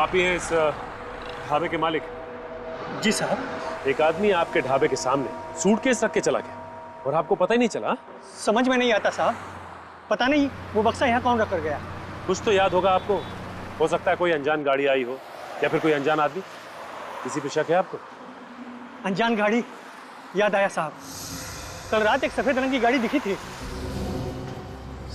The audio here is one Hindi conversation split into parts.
आप ही हैं इस ढाबे के मालिक? जी साहब। एक आदमी आपके ढाबे के सामने सूटकेस रख के चला गया और आपको पता ही नहीं चला? समझ में नहीं आता साहब, पता नहीं वो बक्सा यहाँ कौन रख कर गया। कुछ तो याद होगा आपको। हो सकता है कोई अनजान गाड़ी आई हो या फिर कोई अनजान आदमी। किसी पे शक है आपको? अनजान गाड़ी याद आया साहब, कल रात एक सफेद रंग की गाड़ी दिखी थी।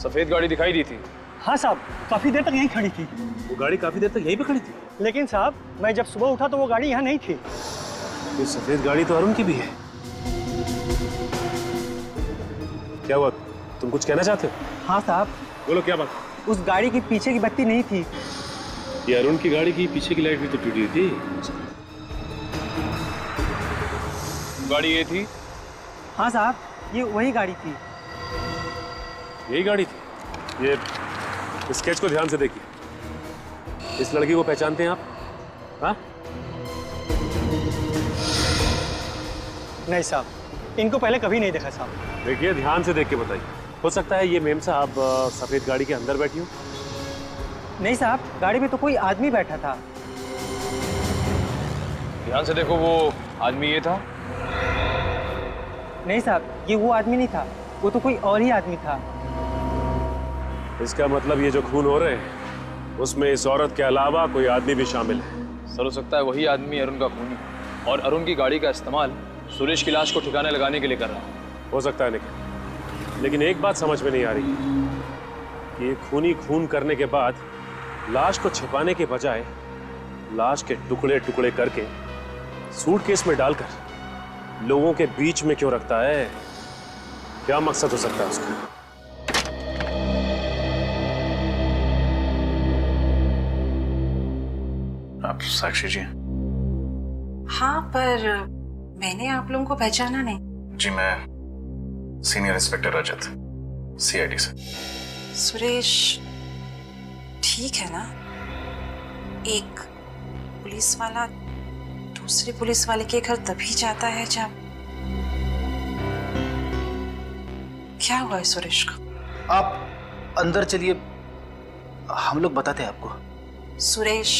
सफेद गाड़ी दिखाई दी थी? हाँ साहब, काफी देर तक यहीं खड़ी थी। वो गाड़ी काफी देर तक यहीं पे खड़ी थी? लेकिन साहब मैं जब सुबह उठा तो वो गाड़ी यहाँ नहीं थी। ये सफेद गाड़ी तो अरुण की भी है। क्या हुआ, तुम कुछ कहना चाहते हो? हाँ साहब, बोलो क्या बात? उस गाड़ी की पीछे की बत्ती नहीं थी। ये अरुण की गाड़ी की पीछे की लाइट भी तो टूटी हुई थी। गाड़ी ये थी? हाँ साहब, ये वही गाड़ी थी। यही गाड़ी थी? ये स्केच को ध्यान से देखिए। इस लड़की को पहचानते हैं आप? हाँ? नहीं साहब, इनको पहले कभी नहीं देखा साहब। देखिए ध्यान से देख के बताइए। हो सकता है ये मेम साहब सफेद गाड़ी के अंदर बैठी हो। नहीं साहब, गाड़ी में तो कोई आदमी बैठा था। ध्यान से देखो, वो आदमी ये था? नहीं साहब, ये वो आदमी नहीं था, वो तो कोई और ही आदमी था। इसका मतलब ये जो खून हो रहे हैं उसमें इस औरत के अलावा कोई आदमी भी शामिल है। सर हो सकता है वही आदमी अरुण का खूनी और अरुण की गाड़ी का इस्तेमाल सुरेश की लाश को ठिकाने लगाने के लिए कर रहा है। हो सकता है लेकिन एक बात समझ में नहीं आ रही कि ये खूनी खून करने के बाद लाश को छिपाने के बजाय लाश के टुकड़े टुकड़े करके सूटकेस में डालकर लोगों के बीच में क्यों रखता है? क्या मकसद हो सकता है उसका? आप साक्षी जी? हाँ, पर मैंने आप लोगों को पहचाना नहीं। जी मैं सीनियर इंस्पेक्टर रजत, सीआईडी से। सुरेश ठीक है ना? एक पुलिस वाला दूसरे पुलिस वाले के घर तभी जाता है जब क्या हुआ है सुरेश को? आप अंदर चलिए, हम लोग बताते हैं आपको। सुरेश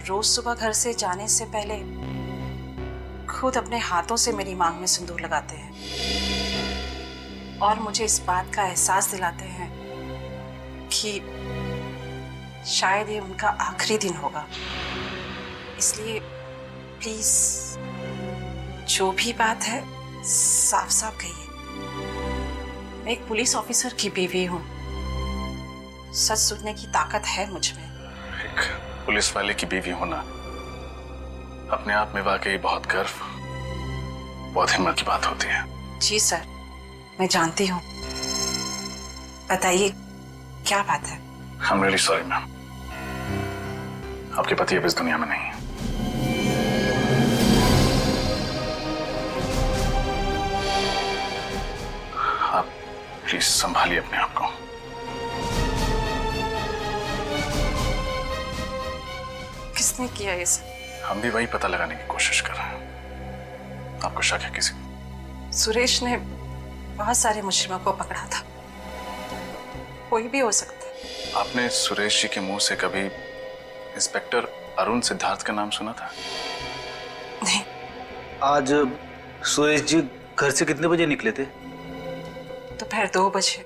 रोज सुबह घर से जाने से पहले खुद अपने हाथों से मेरी मांग में सिंदूर लगाते हैं और मुझे इस बात का एहसास दिलाते हैं कि शायद ये उनका आखिरी दिन होगा। इसलिए प्लीज जो भी बात है साफ साफ कहिए। मैं एक पुलिस ऑफिसर की बीवी हूँ, सच सुनने की ताकत है मुझ में। एक पुलिस वाले की बीवी होना अपने आप में वाकई बहुत गर्व, बहुत हिम्मत की बात होती है। जी सर, मैं जानती हूँ। बताइए क्या बात है? I am really sorry ma'am, आपके पति अब इस दुनिया में नहीं है। आप प्लीज संभालिए अपने आप को। किसने किया ये सब? हम भी वही पता लगाने की कोशिश कर रहे हैं। आपको शक है किसी को? सुरेश ने बहुत सारे मुजरिमों को पकड़ा था, कोई भी हो सकता है। आपने सुरेश जी के मुंह से कभी इंस्पेक्टर अरुण सिद्धार्थ का नाम सुना था? नहीं। आज सुरेश जी घर से कितने बजे निकले थे? दोपहर 2 बजे।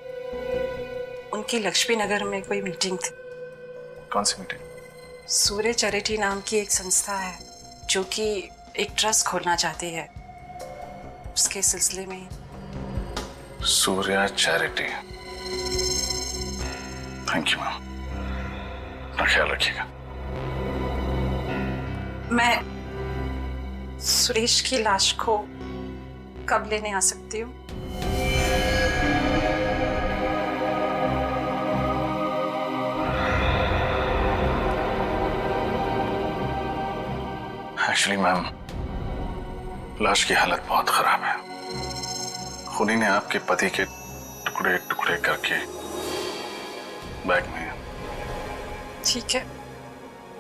उनकी लक्ष्मी नगर में कोई मीटिंग थी। कौन सी मीटिंग? सूर्य चैरिटी नाम की एक संस्था है जो कि एक ट्रस्ट खोलना चाहती है, उसके सिलसिले में ही। Surya charity. Thank you ma'am, अपना ख्याल रखिएगा। मैं सुरेश की लाश को कब लेने आ सकती हूँ? एक्चुअली मैम, लाश की हालत बहुत खराब है। खूनी ने आपके पति के टुकड़े टुकड़े करके बैग में। ठीक है,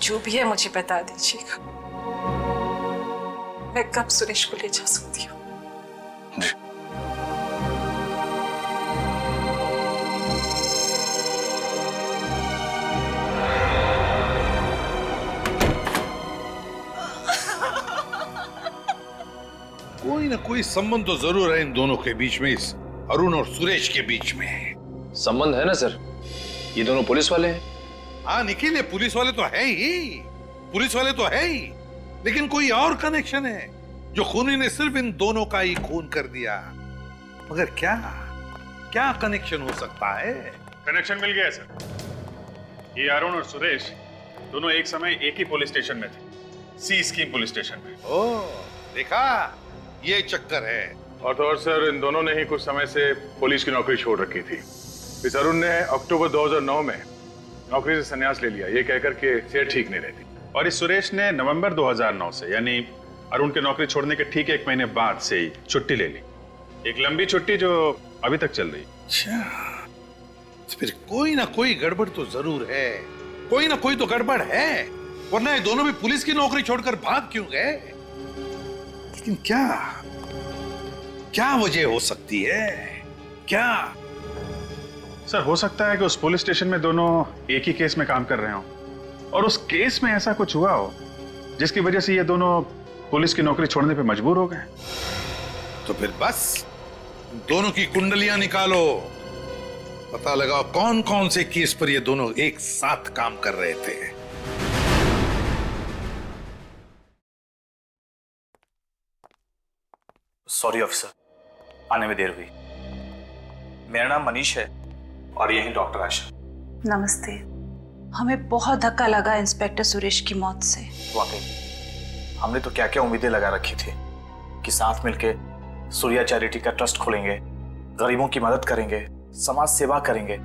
जो भी है मुझे बता दीजिएगा। मैं कब सुरेश को ले जा सकती हूँ? जी कोई ना कोई संबंध तो जरूर है इन दोनों के बीच में, इस अरुण और सुरेश के बीच में। संबंध है ना सर, ये दोनों पुलिस वाले हैं। हाँ निखिल, ये पुलिस वाले तो है ही, पुलिस वाले तो है ही, लेकिन कोई और कनेक्शन है जो खूनी ने सिर्फ इन दोनों का ही खून कर दिया। मगर क्या क्या कनेक्शन हो सकता है? कनेक्शन मिल गया सर। ये अरुण और सुरेश दोनों एक समय एक ही पुलिस स्टेशन में थे, सी स्कीम पुलिस स्टेशन में। ओ देखा, ये चक्कर है। और तो और सर, इन दोनों ने ही कुछ समय से पुलिस की नौकरी छोड़ रखी थी। इस अरुण ने अक्टूबर 2009 में नौकरी से संन्यास ले लिया, ये कहकर के सेहत ठीक नहीं रहती। और इस सुरेश ने नवंबर 2009 से, यानी अरुण की नौकरी छोड़ने के ठीक 1 महीने बाद से ही छुट्टी ले ली, एक लंबी छुट्टी जो अभी तक चल रही। अच्छा, तो फिर कोई ना कोई गड़बड़ तो जरूर है, कोई ना कोई तो गड़बड़ है, वरना ये दोनों भी पुलिस की नौकरी छोड़कर भाग क्यों गए? लेकिन क्या क्या वजह हो सकती है? क्या? सर, हो सकता है कि उस पुलिस स्टेशन में दोनों एक ही केस में काम कर रहे हो और उस केस में ऐसा कुछ हुआ हो जिसकी वजह से ये दोनों पुलिस की नौकरी छोड़ने पे मजबूर हो गए। तो फिर बस दोनों की कुंडलियां निकालो, पता लगाओ कौन कौन से केस पर ये दोनों एक साथ काम कर रहे थे। सॉरी ऑफिसर, आने में देर हुई। मेरा नाम मनीष है और यही डॉक्टर आशा। नमस्ते। हमें बहुत धक्का लगा इंस्पेक्टर सुरेश की मौत से। वाकई हमने तो क्या क्या उम्मीदें लगा रखी थी कि साथ मिलके सूर्या चैरिटी का ट्रस्ट खोलेंगे, गरीबों की मदद करेंगे, समाज सेवा करेंगे,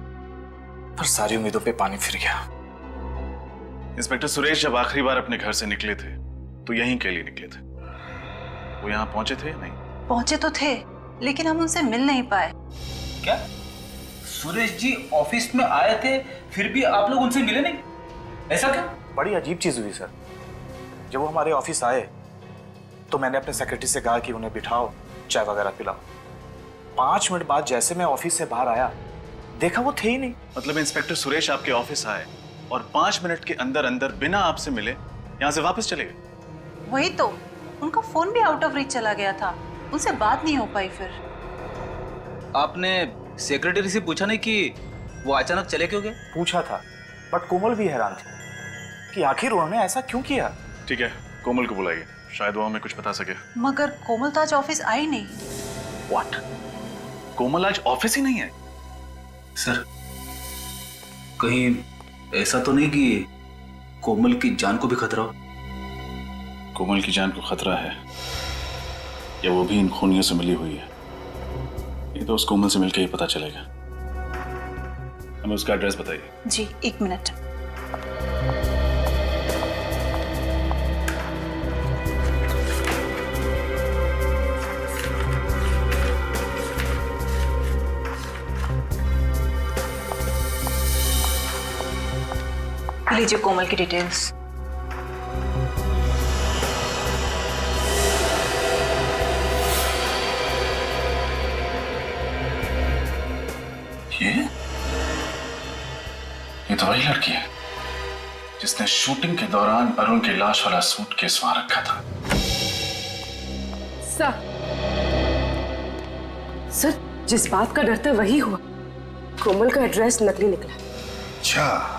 पर सारी उम्मीदों पे पानी फिर गया। इंस्पेक्टर सुरेश जब आखिरी बार अपने घर से निकले थे तो यहीं के लिए निकले थे। वो यहाँ पहुंचे थे या नहीं? पहुंचे तो थे, लेकिन हम उनसे मिल नहीं पाए। क्या सुरेश जी ऑफिस में आए थे, फिर भी आप लोग उनसे मिले नहीं? ऐसा क्या? बड़ी अजीब चीज हुई सर। जब वो हमारे ऑफिस आए तो मैंने अपने सेक्रेटरी से कहा कि उन्हें बिठाओ, चाय वगैरह पिलाओ। 5 मिनट बाद जैसे मैं ऑफिस से बाहर आया, देखा वो थे ही नहीं। मतलब इंस्पेक्टर सुरेश आपके ऑफिस आए और 5 मिनट के अंदर अंदर बिना आपसे मिले यहाँ से वापस चले गए? वही तो, उनका फोन भी आउट ऑफ रीच चला गया था, उनसे बात नहीं हो पाई। फिर आपने सेक्रेटरी से पूछा नहीं कि वो अचानक चले क्यों गए? पूछा था, बट कोमल भी हैरान थी कि आखिर उन्होंने ऐसा क्यों किया। ठीक है, कोमल को बुलाइए, शायद वो हमें कुछ बता सके। मगर कोमल तो आज ऑफिस आई नहीं। व्हाट? कोमल आज ऑफिस ही नहीं है? सर, कहीं ऐसा तो नहीं कि कोमल की जान को भी खतरा हो? कोमल की जान को खतरा है या वो भी इन खूनियों से मिली हुई है, ये तो उस कोमल से मिलकर ही पता चलेगा। हमें उसका एड्रेस बताइए। जी, 1 मिनट। लीजिए कोमल की डिटेल्स। ये तो वही लड़की है जिसने शूटिंग के दौरान अरुण की लाश वाला सूटकेस वहां रखा था। सर, जिस बात का डर था वही हुआ। कोमल का एड्रेस नकली निकला। अच्छा,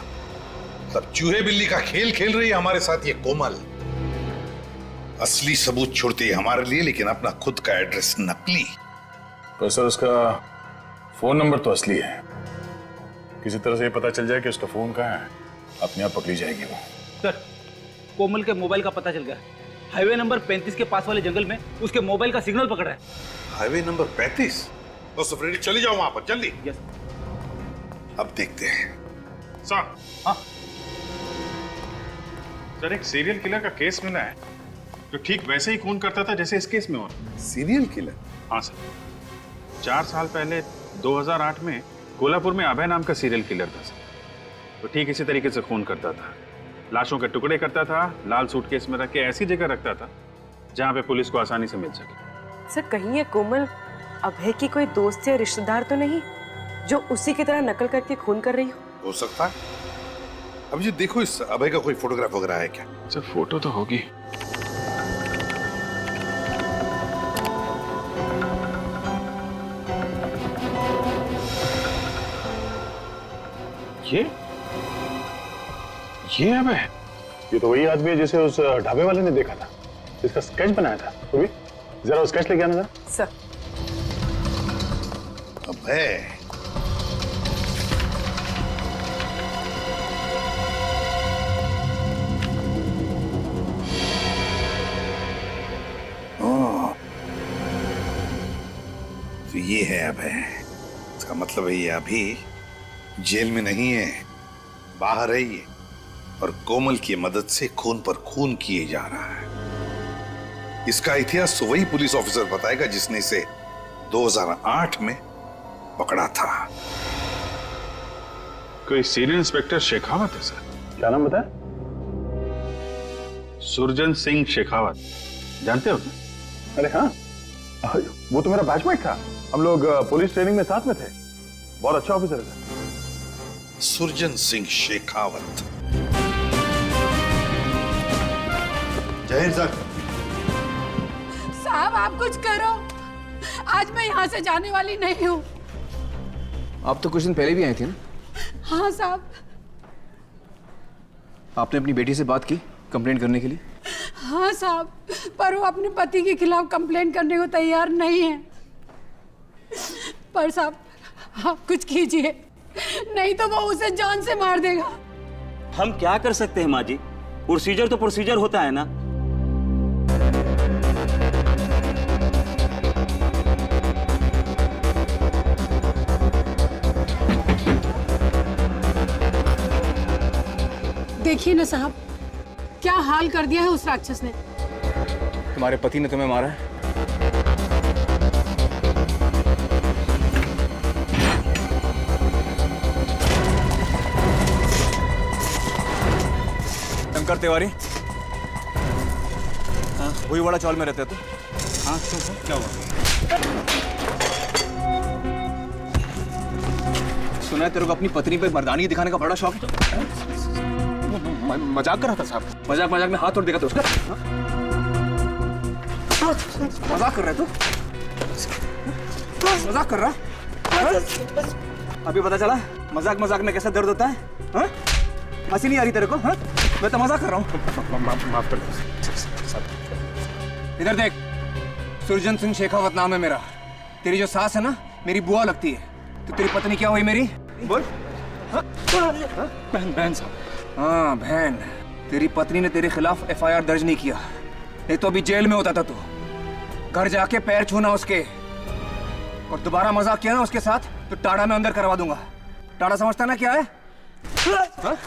तब चूहे बिल्ली का खेल खेल रही है हमारे साथ ये कोमल। असली सबूत छोड़ती है हमारे लिए, लेकिन अपना खुद का एड्रेस नकली। पर सर, उसका फोन नंबर तो असली है। किसी तरह से ये पता चल जाए कि उसका फोन कहाँ है, अपने आप पकड़ी जाएगी वो। सर, कोमल के मोबाइल का पता चल गया। हाईवे नंबर 35 के पास वाले जंगल में उसके मोबाइल का सिग्नल पकड़ा है। Highway number 35? तो सफरेडी चले जाओ वहां पर जल्दी। यस। अब देखते हैं। सर, हाँ सर, एक सीरियल किलर का केस मिला है जो ठीक वैसे ही खून करता था जैसे इस केस में हो रहा। Serial killer? हाँ सर, 4 साल पहले 2008 में कोल्हापुर में अभय नाम का सीरियल किलर था सर। तो ठीक इसी तरीके से खून करता था, लाशों के टुकड़े करता था, लाल सूटकेस में रख के ऐसी जगह रखता था जहां पे पुलिस को आसानी से मिल सके। सर, कहीं ये कोमल अभय की कोई दोस्त या रिश्तेदार तो नहीं जो उसी की तरह नकल करके खून कर रही हो सकता है। अब जी देखो, इस अभय का कोई फोटोग्राफ वगैरह है क्या? सर, फोटो तो होगी। ये अबे, ये तो वही आदमी है जिसे उस ढाबे वाले ने देखा था, जिसका स्केच बनाया था। तो भी जरा वो स्केच लेके आना था। सर। अबे, तो ये है अबे, इसका मतलब है ये अभी जेल में नहीं है, बाहर है ये, और कोमल की मदद से खून पर खून किए जा रहा है। इसका इतिहास तो वही पुलिस ऑफिसर बताएगा जिसने इसे 2008 में पकड़ा था। कोई सीनियर इंस्पेक्टर शेखावत है सर। क्या नाम बताया? सुरजन सिंह शेखावत, जानते हो? अरे हाँ, वो तो मेरा बैचमेट था, हम लोग पुलिस ट्रेनिंग में साथ में थे। बहुत अच्छा ऑफिसर है। सुरजन सिंह शेखावत। जहीर सर। साहब आप कुछ करो, आज मैं यहाँ से जाने वाली नहीं हूँ। आप तो कुछ दिन पहले भी आई थी ना? हाँ साहब। आपने अपनी बेटी से बात की कंप्लेंट करने के लिए? हाँ साहब, पर वो अपने पति के खिलाफ कंप्लेंट करने को तैयार नहीं है। पर साहब आप कुछ कीजिए, नहीं तो वो उसे जान से मार देगा। हम क्या कर सकते हैं माँ जी, प्रोसीजर तो प्रोसीजर होता है ना। देखिए ना साहब, क्या हाल कर दिया है उस राक्षस ने। तुम्हारे पति ने तुम्हें मारा है? शंकर तिवारी, वही वाला चौल में रहते तो? हाँ, क्या हुआ? सुना है तेरे को अपनी पत्नी पे मर्दानी दिखाने का बड़ा शौक है? मजाक कर रहा था साहब। मजाक में हाथ तोड़ देगा तो उसका? मजाक कर रहा है तू? मजाक कर रहा? अभी पता चला मजाक में कैसा दर्द होता है? हाँ? हंसी नहीं आ रही तेरे को? हाँ? मैं तो मजाक कर रहा हूँ। माफ कर दो। इधर देख, सुरजन सिंह शेखावत नाम है मेरा। तेरी जो सास है ना, मेरी बुआ लगती है। तो तेरी पत्नी क्या हुई मेरी? बोल। बहन साहब। हाँ बहन, तेरी पत्नी ने तेरे खिलाफ FIR दर्ज नहीं किया, नहीं तो अभी जेल में होता था तू। घर जाके पैर छूना उसके, और दोबारा मजाक किया ना उसके साथ तो टाड़ा में अंदर करवा दूंगा। टाड़ा समझता ना क्या है? हाँ?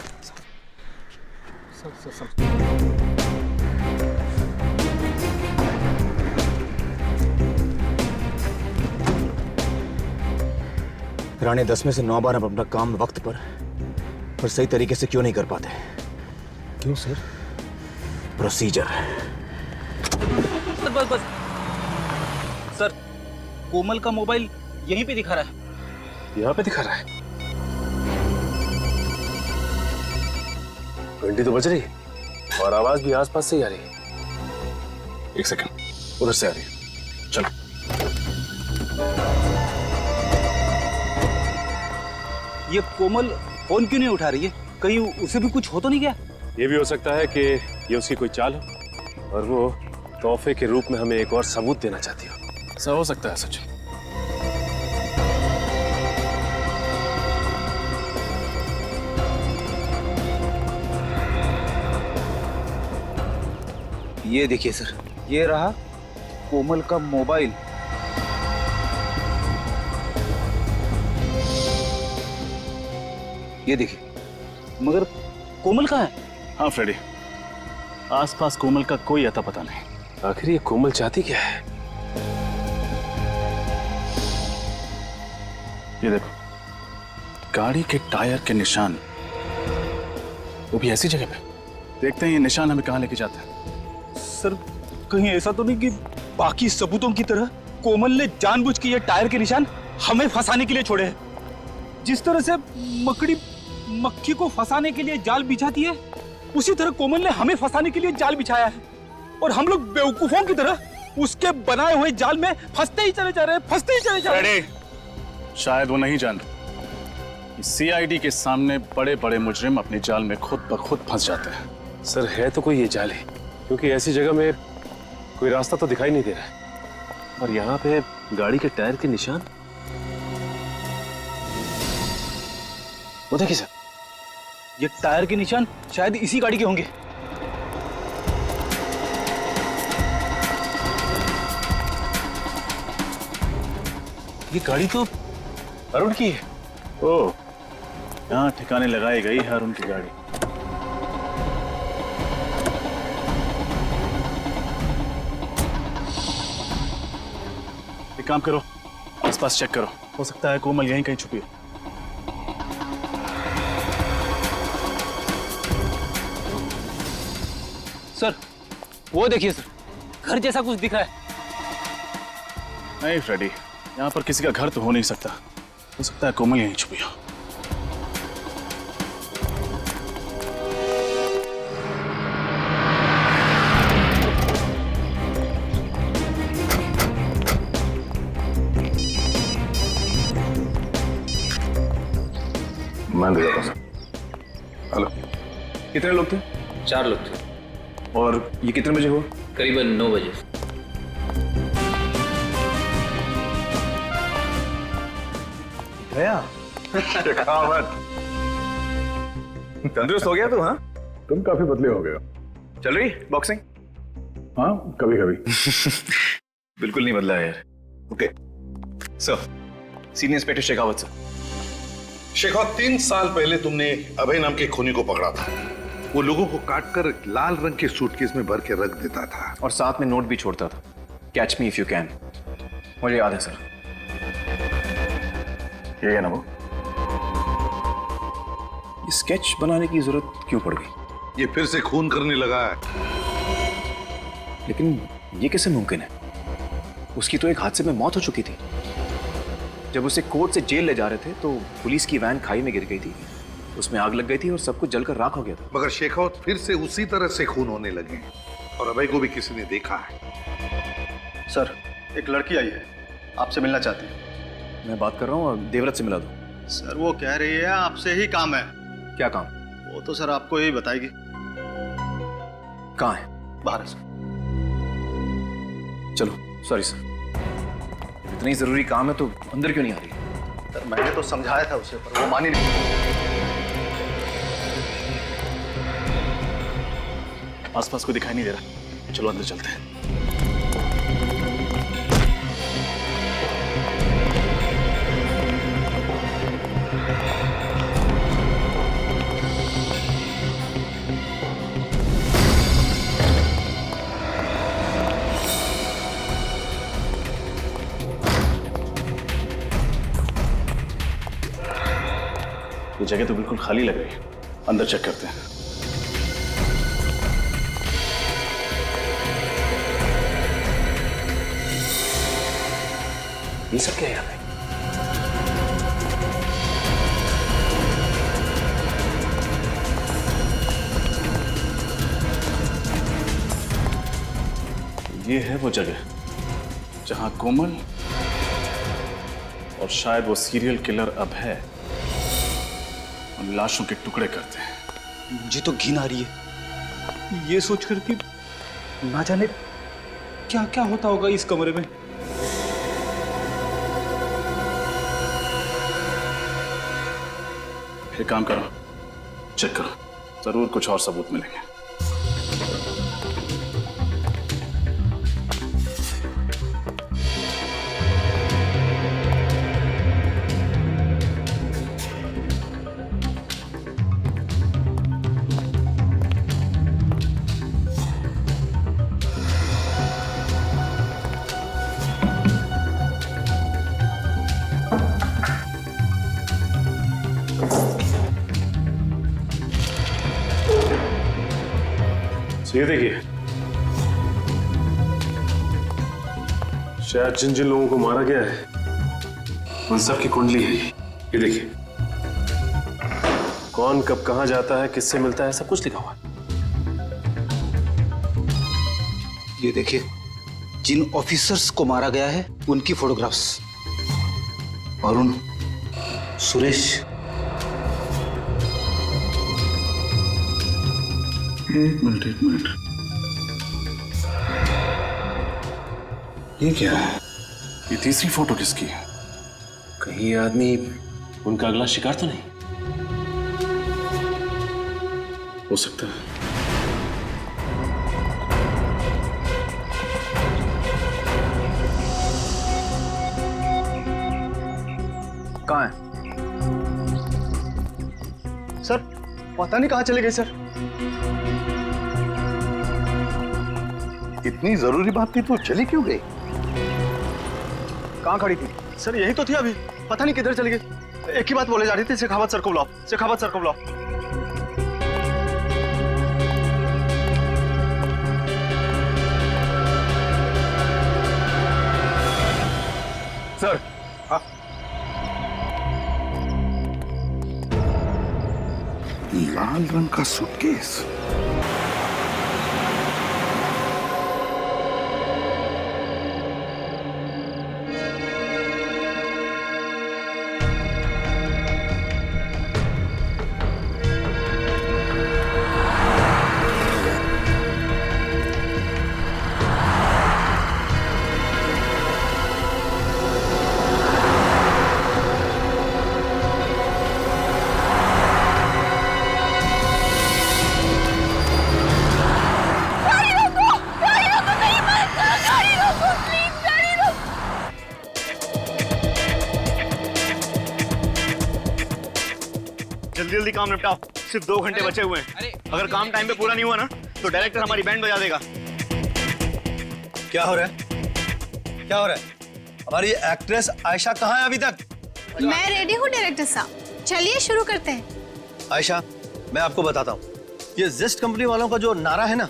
रानी 10 में से 9 बार हम अपना काम वक्त पर और सही तरीके से क्यों नहीं कर पाते? क्यों सर? प्रोसीजर। बस सर, कोमल का मोबाइल यहीं पे दिखा रहा है। यहाँ पे दिखा रहा है? घंटी तो बज रही और आवाज भी आसपास से ही आ रही है। एक सेकंड, उधर से आ रही है। चलो। ये कोमल फोन क्यों नहीं उठा रही है? कहीं उसे भी कुछ हो तो नहीं गया? ये भी हो सकता है कि ये उसकी कोई चाल हो और वो तोहफे के रूप में हमें एक और सबूत देना चाहती हो। ऐसा हो सकता है सच। ये देखिए सर, ये रहा कोमल का मोबाइल। ये देखिए, मगर कोमल कहाँ है? हाँ फ्रेडी, आसपास कोमल का कोई अता पता नहीं। आखिर ये कोमल चाहती क्या है? ये देखो, गाड़ी के टायर के निशान, वो भी ऐसी जगह पे। देखते हैं ये निशान हमें कहाँ लेके जाते हैं। सर कहीं ऐसा तो नहीं कि बाकी सबूतों की तरह कोमल ने जानबूझ के ये टायर के निशान हमें फंसाने के लिए छोड़े हैं? जिस तरह से मकड़ी मक्खी को फंसाने के लिए जाल बिछाती है, उसी तरह कोमल ने हमें फंसाने के लिए जाल बिछाया है, और हम लोग बेवकूफों की तरह उसके बनाए हुए जाल में फंसते ही चले जा रहे हैं, फंसते ही चले जा रहे हैं। शायद वो नहीं जान, सीआईडी के सामने बड़े बड़े मुजरिम अपने जाल में खुद ब खुद फंस जाते हैं। सर है तो कोई ये जाल ही, क्योंकि ऐसी जगह में कोई रास्ता तो दिखाई नहीं दे रहा है। और यहाँ पे गाड़ी के टायर के निशान, वो देखिए सर, ये टायर के निशान शायद इसी गाड़ी के होंगे। ये गाड़ी तो अरुण की है। ओह, यहाँ ठिकाने लगाई गई है अरुण की गाड़ी। एक काम करो, आसपास चेक करो, हो सकता है कोमल यहीं कहीं छुपी हो। सर वो देखिए सर, घर जैसा कुछ दिख रहा है। नहीं फ्रेडी, यहाँ पर किसी का घर तो हो नहीं सकता, हो सकता है कोमल यहीं छुपी हो। मैं दिखा रहा। हेलो, कितने लोग थे? 4 लोग थे। और ये कितने बजे हुआ? करीबन 9 बजे। गया तंदुरुस्त हो गया तू? हाँ, तुम काफी बदले हो गए हो। चल रही बॉक्सिंग? हाँ, कभी कभी। बिल्कुल नहीं बदला यार। Okay sir, senior inspector Shekhawat sir. Shekhawat, 3 साल पहले तुमने अभय नाम के खूनी को पकड़ा था। वो लोगों को काटकर लाल रंग के सूटकेस में भर के रख देता था और साथ में नोट भी छोड़ता था, catch me if you can. मुझे याद है सर। ये है ना वो? ये स्केच बनाने की जरूरत क्यों पड़ गई? ये फिर से खून करने लगा है। लेकिन ये कैसे मुमकिन है? उसकी तो एक हादसे में मौत हो चुकी थी। जब उसे कोर्ट से जेल ले जा रहे थे तो पुलिस की वैन खाई में गिर गई थी, उसमें आग लग गई थी और सब कुछ जलकर राख हो गया था। मगर शेखावत, फिर से उसी तरह से खून होने लगे और अभय को भी किसी ने देखा है। सर, एक लड़की आई है, आपसे मिलना चाहती है। मैं बात कर रहा हूँ, देवव्रत से मिला दो। सर वो कह रही है आपसे ही काम है। क्या काम? वो तो सर आपको ही बताएगी। कहाँ है? बाहर है सर। चलो, सॉरी सर, इतनी जरूरी काम है तो अंदर क्यों नहीं आ रही? सर मैंने तो समझाया था उसे, पर वो मानी नहीं। आसपास को दिखाई नहीं दे रहा, चलो अंदर चलते हैं। ये जगह तो बिल्कुल खाली लग रही है, अंदर चेक करते हैं। ये सब क्या है यहाँ पे? ये है वो जगह जहां कोमल और शायद वो सीरियल किलर अभय उन लाशों के टुकड़े करते हैं। मुझे तो घिन आ रही है ये सोचकर कि ना जाने क्या क्या होता होगा इस कमरे में। एक काम करो, चेक करो, जरूर कुछ और सबूत मिलेंगे। ये देखिए, शायद जिन जिन लोगों को मारा गया है उन सब की कुंडली है ये देखिए। कौन कब कहां जाता है, किससे मिलता है, सब कुछ लिखा हुआ है। ये देखिए, जिन ऑफिसर्स को मारा गया है उनकी फोटोग्राफ्स। अरुण, सुरेश, एक मिनट। ये क्या है? ये तीसरी फोटो किसकी है? कहीं ये आदमी उनका अगला शिकार तो नहीं? हो सकता है। कहाँ है सर? पता नहीं कहाँ चले गए सर। इतनी जरूरी बात थी तो चली क्यों गई? कहाँ खड़ी थी सर? यही तो थी अभी, पता नहीं किधर चली गई। एक ही बात बोले जा रही थी, शेखावत सर को बुलाओ, शेखावत सर को बुलाओ। सर लाल रंग का सूटकेस। जल्दी काम निपटाओ, सिर्फ 2 घंटे बचे हुए हैं। अगर काम टाइम पे पूरा नहीं हुआ ना तो डायरेक्टर हमारी बैंड बजा देगा। क्या हो रहा है? क्या हो रहा है? हमारी एक्ट्रेस आयशा कहाँ है अभी तक? मैं रेडी हूँ डायरेक्टर साहब, चलिए शुरू करते हैं। आयशा, मैं आपको बताता हूँ, ये जेस्ट कंपनी वालों का जो नारा है ना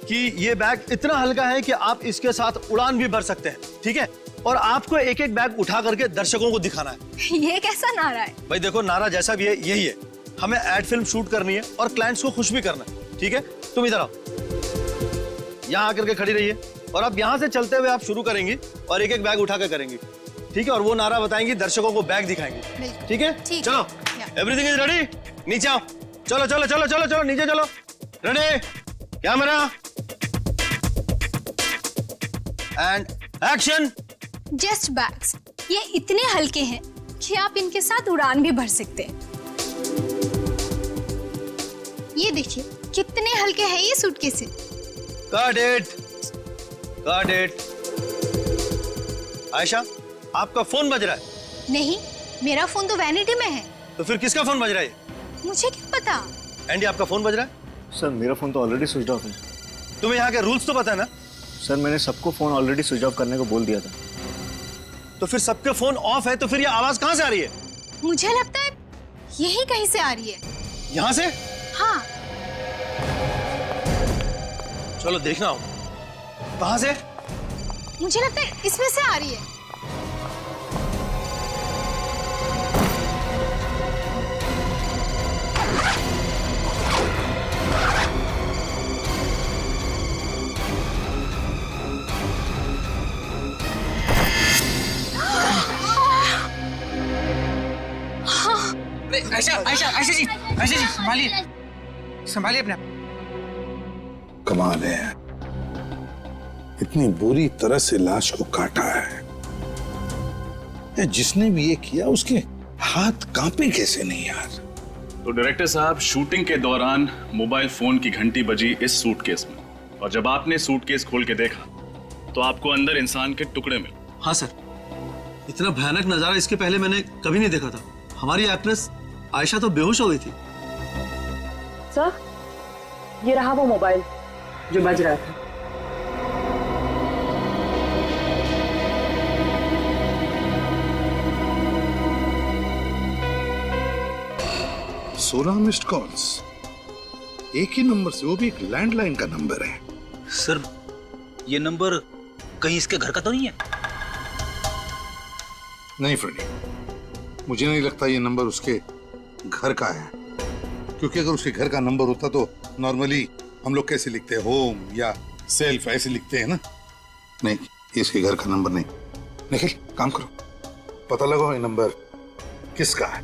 कि ये बैग इतना हल्का है कि आप इसके साथ उड़ान भी भर सकते हैं, ठीक है? और आपको एक एक बैग उठा करके दर्शकों को दिखाना है। ये कैसा नारा है? भाई देखो, नारा जैसा भी है यही है। हमें एड फिल्म शूट करनी है और क्लाइंट्स को खुश भी करना है, ठीक है? तुम इधर आओ, यहाँ आकर के खड़ी रहिए और अब यहाँ से चलते हुए आप शुरू करेंगी और एक एक बैग उठा कर करेंगी, ठीक है? और वो नारा बताएंगी, दर्शकों को बैग दिखाएंगी, ठीक है? चलो, एवरीथिंग इज रेडी, नीचे आओ, चलो चलो चलो चलो चलो नीचे चलो, ready, camera and action. Just bags, ये इतने हल्के हैं कि आप इनके साथ उड़ान भी भर सकते हैं। ये देखिए कितने हल्के हैं ये suitcase. Got it. Got it. Ayesha, आपका फोन बज रहा है? नहीं, मेरा फोन तो वैनिटी में है। तो फिर किसका फोन बज रहा है? मुझे क्या पता। एंडी, आपका फोन बज रहा है? सर मेरा फोन तो ऑलरेडी स्विच ऑफ है। तुम्हें यहाँ के रूल्स तो पता है ना? सर मैंने सबको फोन ऑलरेडी स्विच ऑफ करने को बोल दिया था। तो फिर सबके फोन ऑफ है, तो फिर ये आवाज कहाँ से आ रही है? मुझे लगता है यही कहीं से आ रही है। यहाँ से? हाँ। चलो देखना हो। कहाँ से? मुझे लगता है इसमें से आ रही है। आयशा जी संभालिए, संभालिए अपने आप। कमाल है, इतनी बुरी तरह से लाश को काटा है। जिसने भी ये किया उसके हाथ कांपे कैसे नहीं यार? तो डायरेक्टर साहब, शूटिंग के दौरान मोबाइल फोन की घंटी बजी इस सूटकेस में, और जब आपने सूटकेस खोल के देखा तो आपको अंदर इंसान के टुकड़े मिले। हाँ सर, इतना भयानक नजारा इसके पहले मैंने कभी नहीं देखा था। हमारी एक्ट्रेस आयशा तो बेहोश हो गई थी। सर, ये रहा वो मोबाइल जो बज रहा था। 16 मिस्ड कॉल्स, एक ही नंबर से, वो भी एक लैंडलाइन का नंबर है। सर, ये नंबर कहीं इसके घर का तो नहीं है? नहीं फ्रेडी, मुझे नहीं लगता ये नंबर उसके घर का है, क्योंकि अगर उसके घर का नंबर होता तो नॉर्मली हम लोग कैसे लिखते हैं, होम या सेल्फ ऐसे लिखते हैं ना। नहीं, इसके घर का नंबर नहीं। निखिल, काम करो, पता लगाओ ये नंबर किसका है।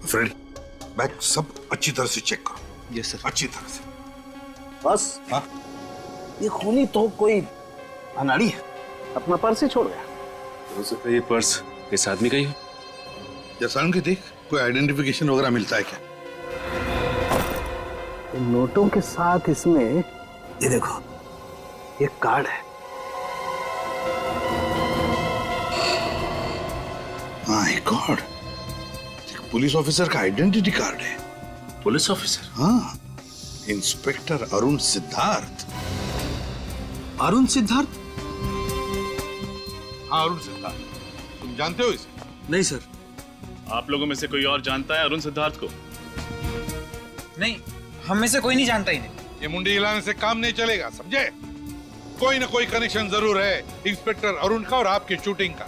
फ्रेंड, बैग सब अच्छी तरह से चेक करो। Yes sir. अच्छी तरह से। बस हाँ? ये खूनी तो कोई अनाड़ी है, अपना पर्स ही छोड़ गया। हो सकता है ये पर्स इस आदमी का ही हो। जैसा कि देख, कोई आइडेंटिफिकेशन वगैरह मिलता है क्या? तो नोटों के साथ इसमें ये देखो, ये कार्ड है। माय गॉड, पुलिस ऑफिसर का आइडेंटिटी कार्ड है। Police officer? हाँ, इंस्पेक्टर अरुण सिद्धार्थ। अरुण सिद्धार्थ? हाँ, अरुण सिद्धार्थ। तुम जानते हो इसे? नहीं सर। आप लोगों में से कोई और जानता है अरुण सिद्धार्थ को? नहीं, हम में से कोई नहीं जानता इन्हें। ये मुंडी हिलाने से काम नहीं चलेगा, समझे? कोई ना कोई कनेक्शन जरूर है इंस्पेक्टर अरुण का और आपकी शूटिंग का,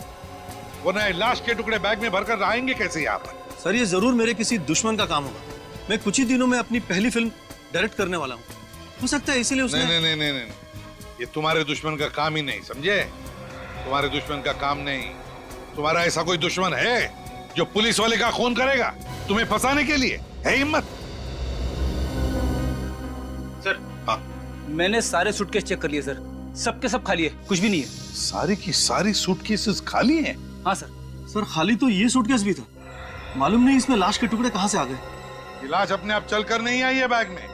वरना लाश के टुकड़े बैग में भरकर आएंगे कैसे यहाँ पर? सर, ये जरूर मेरे किसी दुश्मन का काम होगा। मैं कुछ ही दिनों में अपनी पहली फिल्म डायरेक्ट करने वाला हूँ। हो सकता है इसीलिए उसने... नहीं, ये तुम्हारे दुश्मन का काम ही नहीं, समझे? तुम्हारे दुश्मन का काम नहीं। तुम्हारा ऐसा कोई दुश्मन है जो पुलिस वाले का खून करेगा तुम्हें फंसाने के लिए? है हिम्मत? सर, हाँ, मैंने सारे सूटकेस चेक कर लिए सर, सबके सब खाली है, कुछ भी नहीं है। सारी की सारी सूटकेसेस खाली हैं? हाँ सर। सर, खाली तो ये सूटकेस भी था। मालूम नहीं इसमें लाश के टुकड़े कहाँ से आ गए। ये लाश अपने आप चलकर नहीं आई है बैग में,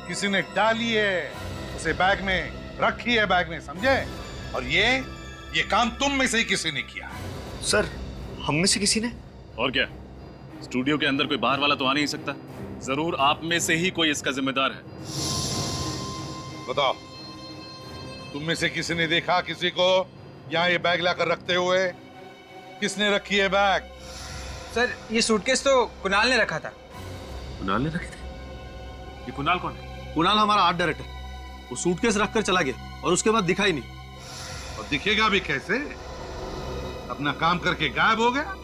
किसी ने डाली है उसे बैग में, रखी है बैग में, समझे? और ये काम तुम में से ही किसी ने किया। सर, हम में से किसी ने? और क्या, स्टूडियो के अंदर कोई बाहर वाला तो आ नहीं सकता, जरूर आप में से ही कोई इसका जिम्मेदार है। बताओ, तुम में से किसी ने देखा किसी को यहाँ ये बैग लाकर रखते हुए? किसने रखी है बैग? सर, ये सूटकेस तो कुणाल ने रखा था। कुणाल ने रखे थे? ये कुणाल कौन है? कुणाल हमारा आर्ट डायरेक्टर। वो सूटकेस रखकर चला गया और उसके बाद दिखा ही नहीं। और दिखेगा भी कैसे? अपना काम करके गायब हो गया।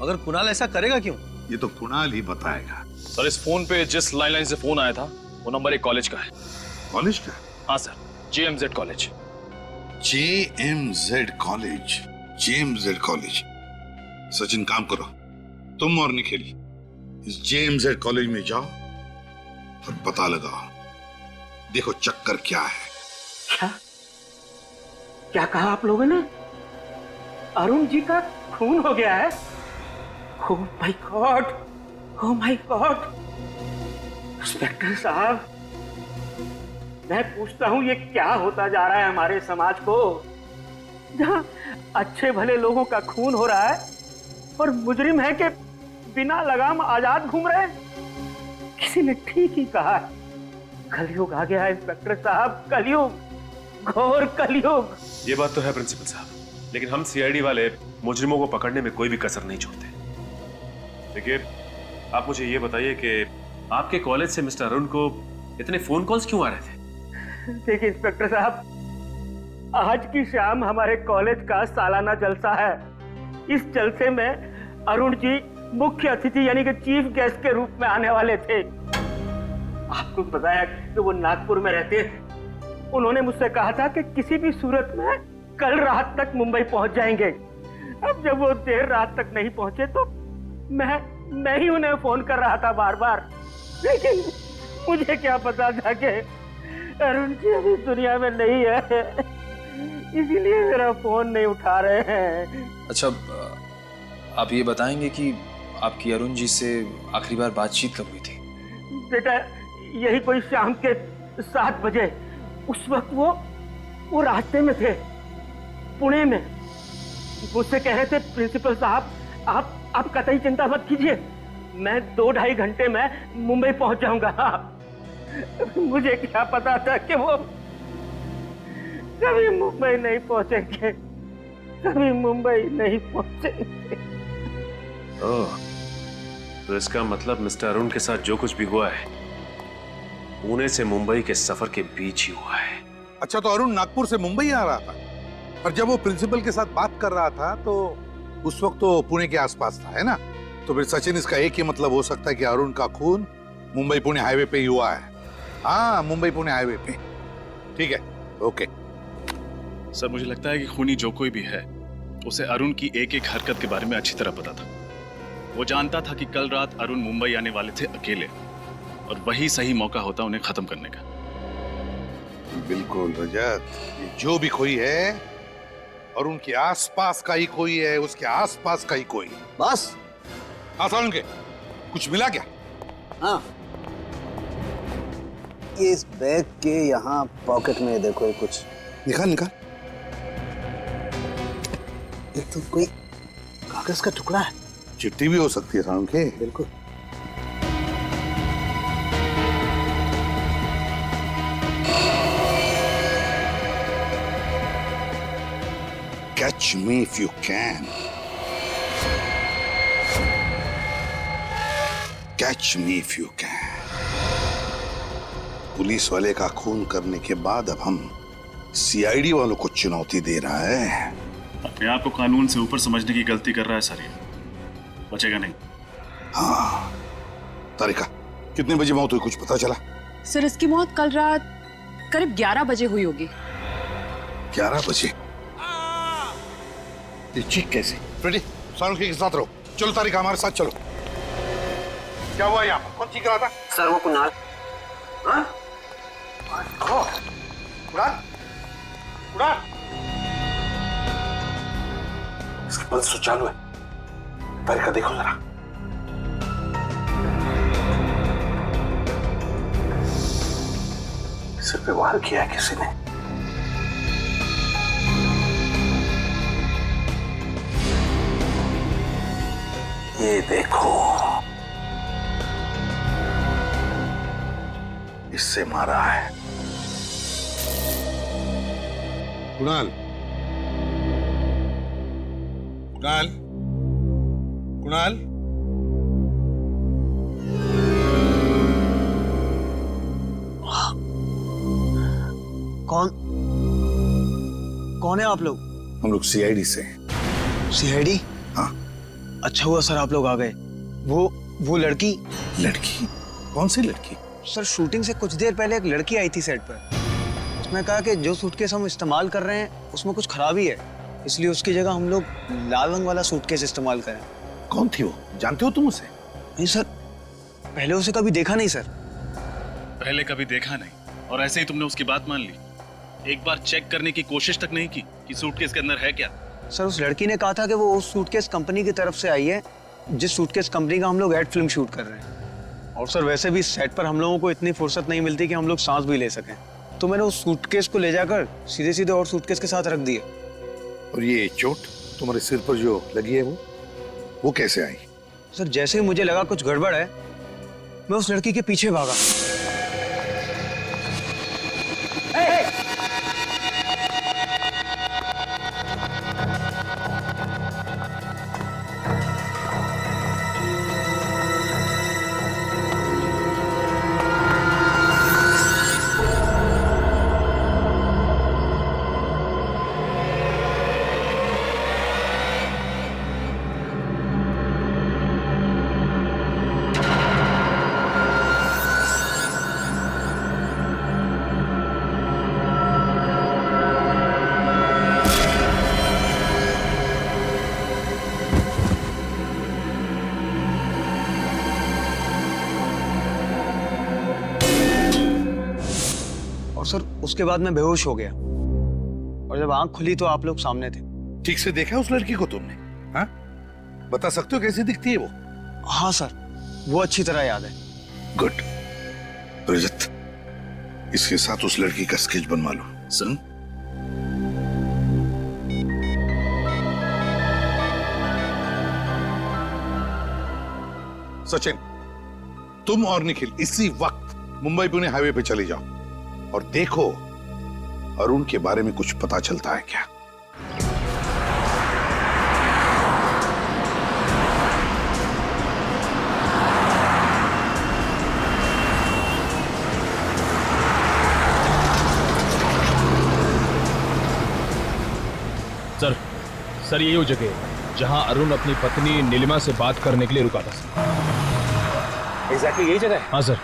अगर कुणाल ऐसा करेगा क्यों? ये तो कुणाल ही बताएगा। सर, इस फोन पे जिस लाइन से फोन आया था वो नंबर एक कॉलेज का है। कॉलेज का? हाँ sir, JMZ college. JMZ college? JMZ college. Sachin, काम करो, तुम और निखिल इस JMZ कॉलेज में जाओ और पता लगाओ, देखो चक्कर क्या है। क्या कहा आप लोगों ने? अरुण जी का खून हो गया है? Oh my God, oh my God. Inspector साहब, मैं पूछता हूँ ये क्या होता जा रहा है हमारे समाज को, जहाँ अच्छे भले लोगों का खून हो रहा है और मुजरिम है कि बिना लगाम आजाद घूम रहे हैं। किसी ने ठीक ही कहा है, कलयुग आ गया है इंस्पेक्टर साहब, कलयुग, घोर कलयुग। ये बात तो है प्रिंसिपल साहब, लेकिन हम CID वाले मुजरिमों को पकड़ने में कोई भी कसर नहीं छोड़ते। देखिए, आप मुझे ये बताइए कि आपके कॉलेज से मिस्टर अरुण को इतने फोन कॉल्स क्यों आ रहे थे? देखिए इंस्पेक्टर साहब, आज की शाम हमारे कॉलेज का सालाना जलसा है। इस जलसे में अरुण जी मुख्य अतिथि यानी कि चीफ गेस्ट के रूप में आने वाले थे। आपको बताया कि वो नागपुर में रहते हैं। उन्होंने मुझसे कहा था कि किसी भी सूरत में कल रात तक मुंबई पहुंच जाएंगे। अब जब वो देर रात तक नहीं पहुंचे तो मैं ही उन्हें फोन कर रहा था बार बार, लेकिन मुझे क्या पता था कि अरुण जी अभी दुनिया में नहीं है, इसीलिए मेरा फोन नहीं उठा रहे हैं। अच्छा, आप ये बताएंगे कि आपकी अरुण जी से आखिरी बार बातचीत कब हुई थी? बेटा, यही कोई शाम के 7 बजे। उस वक्त वो रास्ते में थे, पुणे में। मुझसे कह रहे थे, प्रिंसिपल साहब आप कतई चिंता मत कीजिए, मैं 2-2.5 घंटे में मुंबई पहुंच जाऊंगा। मुझे क्या पता था कि वो कभी मुंबई नहीं पहुंचेंगे, कभी मुंबई नहीं पहुंचेंगे। ओह, तो इसका मतलब मिस्टर अरुण के साथ जो कुछ भी हुआ है पुणे से मुंबई के सफर के बीच ही हुआ है। अच्छा, तो अरुण नागपुर से मुंबई आ रहा था और जब वो प्रिंसिपल के साथ बात कर रहा था तो उस वक्त तो पुणे के आसपास था, है ना? तो फिर सचिन, इसका एक ही मतलब हो सकता है कि अरुण का खून मुंबई पुणे हाईवे पे ही हुआ है। हाँ, मुंबई पुणे हाईवे पे। ठीक है, ओके। सर, मुझे लगता है कि खूनी जो कोई भी है उसे अरुण की एक एक हरकत के बारे में अच्छी तरह पता था। वो जानता था कि कल रात अरुण मुंबई आने वाले थे अकेले, और वही सही मौका होता उन्हें खत्म करने का। बिल्कुल रजत, ये जो भी कोई है और उनके आसपास का ही कोई है, उसके आसपास का ही कोई। बस आसान के कुछ मिला क्या? हाँ, ये इस बैग के यहाँ पॉकेट में देखो कुछ निकाल निकाल। ये तो कोई कागज का टुकड़ा है। चिट्ठी भी हो सकती है साउंड के। बिल्कुल। Catch me if you can. Catch me if you can. Police वाले का खून करने के बाद अब हम सीआईडी वालों को चुनौती दे रहा है। अपने आप को कानून से ऊपर समझने की गलती कर रहा है सर, ये बचेगा नहीं। हाँ तारिका, कितने बजे मौत हुई, कुछ पता चला? सर इसकी मौत कल रात करीब 11 बजे हुई होगी। 11 बजे? ये चीख कैसे? फ्रेडी, सारुण के साथ रहो। चलो तारिका, हमारे साथ चलो। क्या हुआ यहाँ पर? कौन चीख रहा था? सर वो कुणाल। हाँ? कुणाल? कुणाल? इसकी पल्स तो चालू है। तारिका देखो जरा। सिर पे वार किया है किसी ने। ये देखो, इससे मारा है। कुणाल, कुणाल, कुणाल, कौन है आप लोग? हम लोग सीआईडी से। सीआईडी? हाँ। अच्छा हुआ सर आप लोग आ गए। वो लड़की। लड़की? कौन सी लड़की? सर शूटिंग से कुछ देर पहले एक लड़की आई थी सेट पर। उसने कहा कि जो सूटकेस हम इस्तेमाल कर रहे हैं उसमें कुछ खराबी है, इसलिए उसकी जगह हम लोग लाल रंग वाला सूटकेस इस्तेमाल करें। कौन थी वो? जानते हो तुम उसे? नहीं सर, पहले उसे कभी देखा नहीं सर। पहले कभी देखा नहीं और ऐसे ही तुमने उसकी बात मान ली? एक बार चेक करने की कोशिश तक नहीं की कि सूटकेस के अंदर है क्या? सर उस लड़की ने कहा था कि वो उस सूटकेस कंपनी की तरफ से आई है जिस सूटकेस कंपनी का हम लोग एड फिल्म शूट कर रहे हैं। और सर वैसे भी सेट पर हम लोगों को इतनी फुर्सत नहीं मिलती कि हम लोग सांस भी ले सकें, तो मैंने उस सूटकेस को ले जाकर सीधे सीधे और सूटकेस के साथ रख दिया। और ये चोट तुम्हारे सिर पर जो लगी है वो कैसे आई? सर जैसे ही मुझे लगा कुछ गड़बड़ है, मैं उस लड़की के पीछे भागा। सर उसके बाद मैं बेहोश हो गया और जब आंख खुली तो आप लोग सामने थे। ठीक से देखा उस लड़की को तुमने? हाँ? बता सकते हो कैसी दिखती है वो? हाँ सर, वो अच्छी तरह याद है। गुड। रजत, इसके साथ उस लड़की का स्केच बनवा लो। सुन, सचिन, तुम और निखिल इसी वक्त मुंबई पुणे हाईवे पे चले जाओ और देखो अरुण के बारे में कुछ पता चलता है क्या। सर यही वो जगह है जहां अरुण अपनी पत्नी नीलिमा से बात करने के लिए रुका था। एग्जैक्टली यही जगह है? हाँ सर।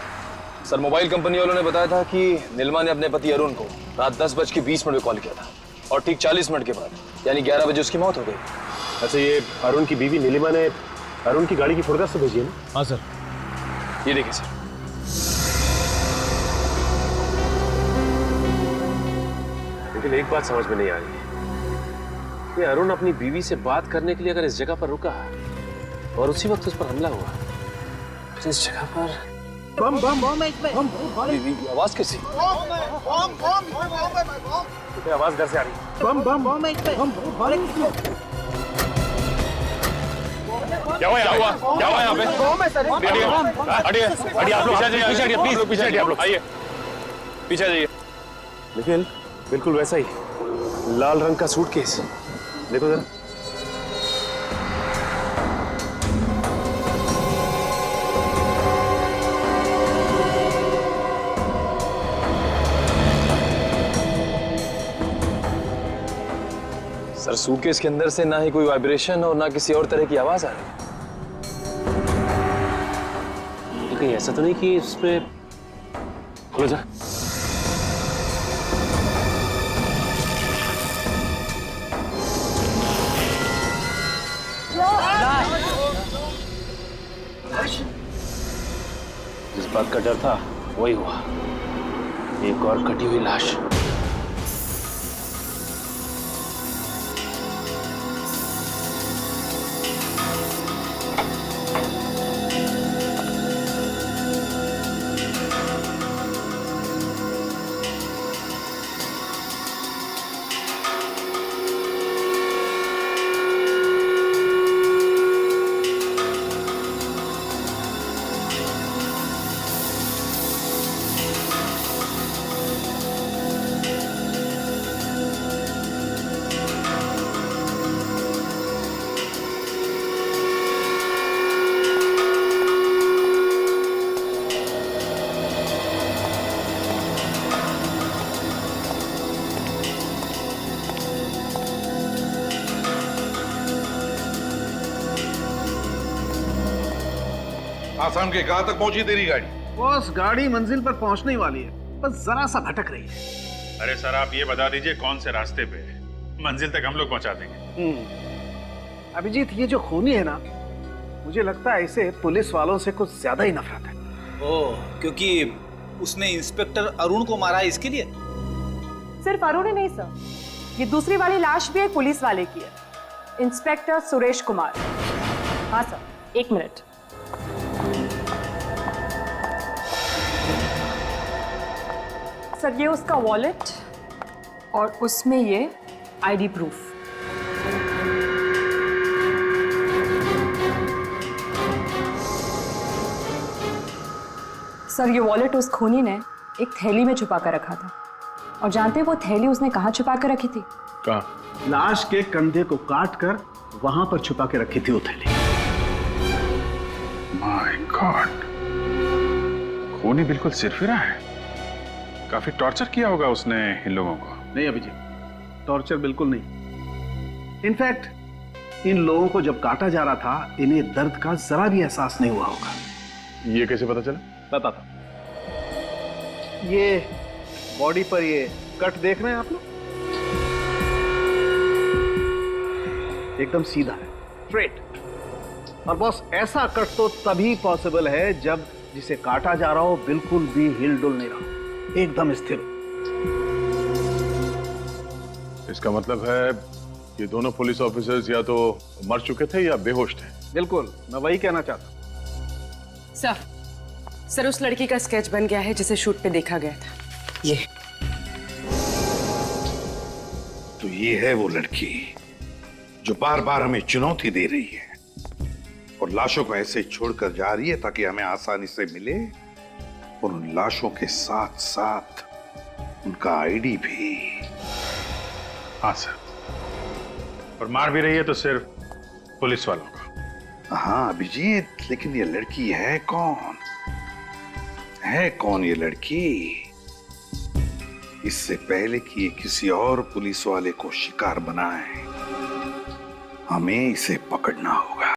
सर मोबाइल कंपनी वालों ने बताया था कि नीलिमा ने अपने पति अरुण को रात 10:20 में कॉल किया था और ठीक 40 मिनट के बाद यानी 11 बजे उसकी मौत हो गई। अच्छा, ये अरुण की बीवी नीलिमा ने अरुण की गाड़ी की फोटोग्राफ से भेजी है ना? हाँ सर। ये देखिए सर। लेकिन एक बात समझ में नहीं आ रही, ये अरुण अपनी बीवी से बात करने के लिए अगर इस जगह पर रुका और उसी वक्त उस पर हमला हुआ, तो इस जगह पर बम बम बम आवाज कैसी? आवाज घर से आ रही है। बम बम बम क्या हुआ यहाँ पे? हटिए आप लोग, पीछे हटिए प्लीज, पीछे हटिए आप लोग, आइए पीछे जाइए। निखिल, बिल्कुल वैसा ही लाल रंग का सूटकेस, देखो जरा। सर सूटकेस के अंदर से ना ही कोई वाइब्रेशन और ना किसी और तरह की आवाज आ रही। तो कहीं ऐसा तो नहीं कि इसमें, खोलो जरा। जिस बात का डर था वही हुआ, एक और कटी हुई लाश। आसाम के कहां तक पहुंची तेरी गाड़ी? बॉस गाड़ी मंजिल पर पहुंचने ही वाली है, बस जरा सा भटक रही है। अरे सर आप ये बता दीजिए कौन से रास्ते पे है, मंजिल तक हम लोग पहुंचा देंगे। अभिजीत, ये जो खूनी है ना, मुझे लगता है इसे पुलिस वालों से कुछ ज्यादा ही नफरत है। ओह, क्योंकि उसने इंस्पेक्टर अरुण को मारा है इसके लिए? सिर्फ अरुण ही नहीं सर, ये दूसरी वाली लाश भी एक पुलिस वाले की है, इंस्पेक्टर सुरेश कुमार। हाँ सर, 1 मिनट। सर ये उसका वॉलेट और उसमें ये आईडी प्रूफ। सर ये वॉलेट उस खूनी ने एक थैली में छुपा कर रखा था, और जानते हैं वो थैली उसने कहाँ छुपा कर रखी थी? कहाँ? लाश के कंधे को काट कर वहां पर छुपा के रखी थी वो थैली। माय गॉड, खूनी बिल्कुल सिरफिरा है। काफी टॉर्चर किया होगा उसने इन लोगों को। नहीं अभिजीत, टॉर्चर बिल्कुल नहीं। इनफैक्ट इन लोगों को जब काटा जा रहा था, इन्हें दर्द का जरा भी एहसास नहीं हुआ होगा। ये कैसे पता चला? पता था। ये बॉडी पर ये कट देख रहे हैं आप लोग, एकदम सीधा है, स्ट्रेट। और बॉस ऐसा कट तो तभी पॉसिबल है जब जिसे काटा जा रहा हो बिल्कुल भी हिल डुल नहीं रहा, एकदम स्थिर। इसका मतलब है ये दोनों पुलिस ऑफिसर्स या तो मर चुके थे या बेहोश थे। बिल्कुल, मैं वही कहना चाहता। सर उस लड़की का स्केच बन गया है जिसे शूट पे देखा गया था। ये तो ये है वो लड़की जो बार बार हमें चुनौती दे रही है और लाशों को ऐसे छोड़कर जा रही है ताकि हमें आसानी से मिले, और उन लाशों के साथ साथ उनका आईडी भी। हाँ सर, और मार भी रही है तो सिर्फ पुलिस वालों का। हाँ अभिजीत, लेकिन ये लड़की है कौन? है कौन ये लड़की? इससे पहले कि ये किसी और पुलिस वाले को शिकार बनाए, हमें इसे पकड़ना होगा।